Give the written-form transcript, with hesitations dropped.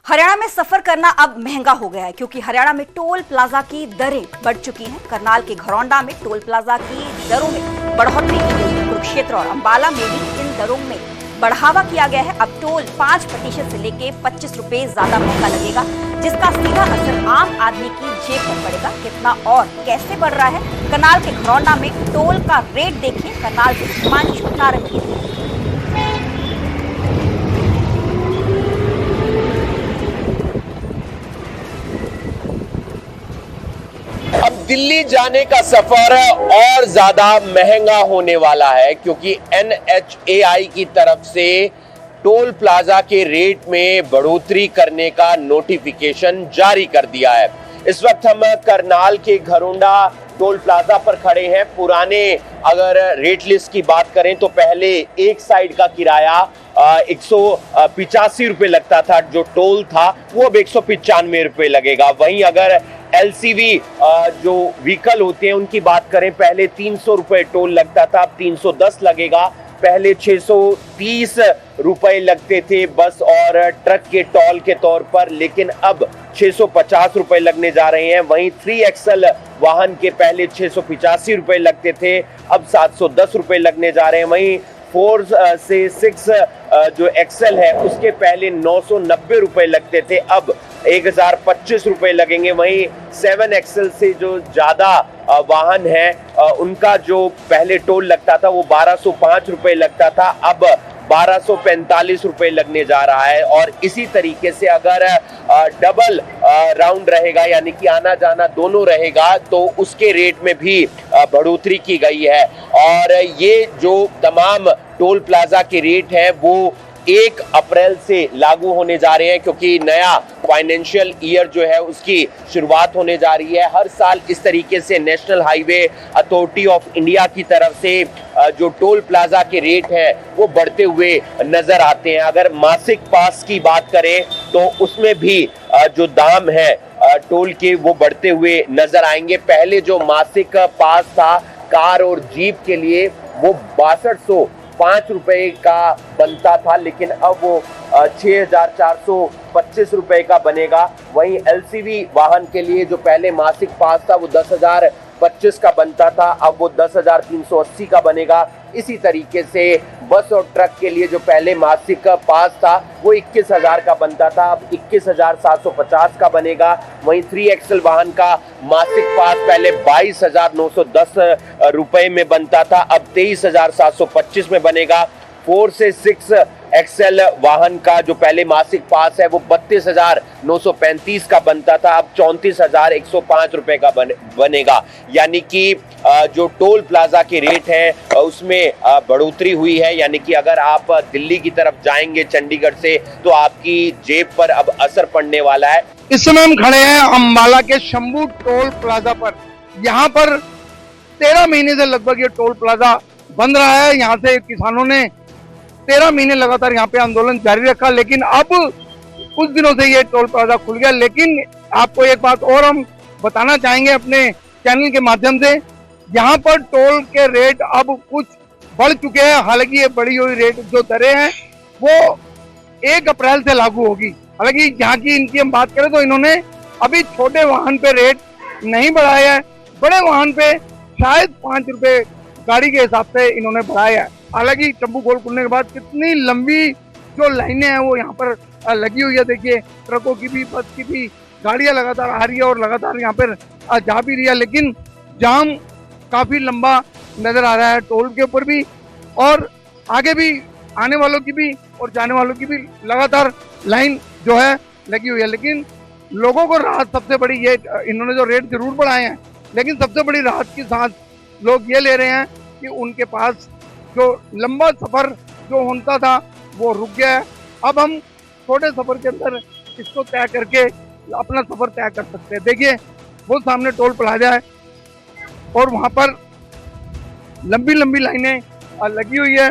हरियाणा में सफर करना अब महंगा हो गया है क्योंकि हरियाणा में टोल प्लाजा की दरें बढ़ चुकी हैं। करनाल के घरौंडा में टोल प्लाजा की दरों में बढ़ोतरी की गई है। कुरुक्षेत्र और अंबाला में भी इन दरों में बढ़ावा किया गया है। अब टोल 5% से लेके 25 रुपए ज्यादा महंगा लगेगा, जिसका सीधा असर आम आदमी की जेब पर पड़ेगा। कितना और कैसे बढ़ रहा है, करनाल के घरौंडा में टोल का रेट देखिए। करनाल से हिमांशु नारंगी। अब दिल्ली जाने का सफर और ज्यादा महंगा होने वाला है क्योंकि NHAI की तरफ से टोल प्लाजा के रेट में बढ़ोतरी करने का नोटिफिकेशन जारी कर दिया है। इस वक्त हम करनाल के घरौंडा टोल प्लाजा पर खड़े हैं। पुराने अगर रेट लिस्ट की बात करें तो पहले एक साइड का किराया 185 रुपए लगता था, जो टोल था वो अब 195 रुपए लगेगा। वहीं अगर LCV जो व्हीकल होते हैं उनकी बात करें, पहले 300 रुपए टोल लगता था, अब 310 लगेगा। पहले 630 रुपए लगते थे बस और ट्रक के टोल के तौर पर, लेकिन अब 650 रुपए लगने जा रहे हैं। वहीं 3XL वाहन के पहले 685 रुपए लगते थे, अब 710 रुपए लगने जा रहे हैं। वहीं 4 से 6 जो XL है उसके पहले 990 रुपए लगते थे, अब 1025 रुपए लगेंगे। वहीं 7XL से जो ज्यादा वाहन है उनका जो पहले टोल लगता था वो 1205 रुपए लगता था, अब 1245 रुपए लगने जा रहा है। और इसी तरीके से अगर डबल राउंड रहेगा यानी कि आना जाना दोनों रहेगा तो उसके रेट में भी बढ़ोतरी की गई है। और ये जो तमाम टोल प्लाजा के रेट हैं वो 1 अप्रैल से लागू होने जा रहे हैं क्योंकि नया फाइनेंशियल ईयर जो है उसकी शुरुआत होने जा रही है। हर साल इस तरीके से national highway authority of India की तरफ से जो टोल प्लाजा के रेट हैं वो बढ़ते हुए नजर आते हैं। अगर मासिक पास की बात करें तो उसमें भी जो दाम है टोल के वो बढ़ते हुए नजर आएंगे। पहले जो मासिक पास था कार और जीप के लिए वो 6205 रुपए का बनता था, लेकिन अब वो 6425 रुपए का बनेगा। वहीं LCV वाहन के लिए जो पहले मासिक पास था वो 10,025 का बनता था, अब वो 10,380 का बनेगा। इसी तरीके से बस और ट्रक के लिए जो पहले मासिक पास था वो 21,000 का बनता था, अब 21,750 का बनेगा। वहीं 3XL वाहन का मासिक पास पहले 22,910 रुपए में बनता था, अब 23,725 में बनेगा। 4 से 6XL वाहन का जो पहले मासिक पास है वो 32,935 का बनता था, अब 34,105 रुपए का बनेगा। यानी कि जो टोल प्लाजा के रेट हैं उसमें बढ़ोतरी हुई है। यानी कि अगर आप दिल्ली की तरफ जाएंगे चंडीगढ़ से तो आपकी जेब पर अब असर पड़ने वाला है। इस समय हम खड़े हैं अंबाला के शंभू टोल प्लाजा पर। यहाँ पर 13 महीने से लगभग ये टोल प्लाजा बंद रहा है। यहाँ से किसानों ने 13 महीने लगातार यहाँ पे आंदोलन जारी रखा, लेकिन अब कुछ दिनों से ये टोल प्लाजा खुल गया। लेकिन आपको एक बात और हम बताना चाहेंगे अपने चैनल के माध्यम से, यहाँ पर टोल के रेट अब कुछ बढ़ चुके हैं। हालांकि ये बढ़ी हुई रेट जो दरें हैं वो 1 अप्रैल से लागू होगी। हालांकि यहाँ की इनकी हम बात करें तो इन्होंने अभी छोटे वाहन पे रेट नहीं बढ़ाया है, बड़े वाहन पे शायद 5 रुपए गाड़ी के हिसाब से इन्होंने बढ़ाया है। हालांकि चंबू गोल खुलने के बाद कितनी लंबी जो लाइनें हैं वो यहाँ पर लगी हुई है। देखिए ट्रकों की भी, बस की भी, गाड़ियां लगातार आ रही है और लगातार यहाँ पर जा भी रही है, लेकिन जाम काफी लंबा नजर आ रहा है टोल के ऊपर भी, और आगे भी आने वालों की भी और जाने वालों की भी लगातार लाइन जो है लगी हुई है। लेकिन लोगों को राहत सबसे बड़ी ये, इन्होंने जो रेट जरूर बढ़ाए हैं लेकिन सबसे बड़ी राहत के साथ लोग ये ले रहे हैं कि उनके पास जो लंबा सफर जो होता था वो रुक गया है। अब हम छोटे सफर के अंदर इसको तय करके अपना सफर तय कर सकते हैं। देखिए वो सामने टोल प्लाजा है और वहां पर लंबी लंबी लाइनें लगी हुई है।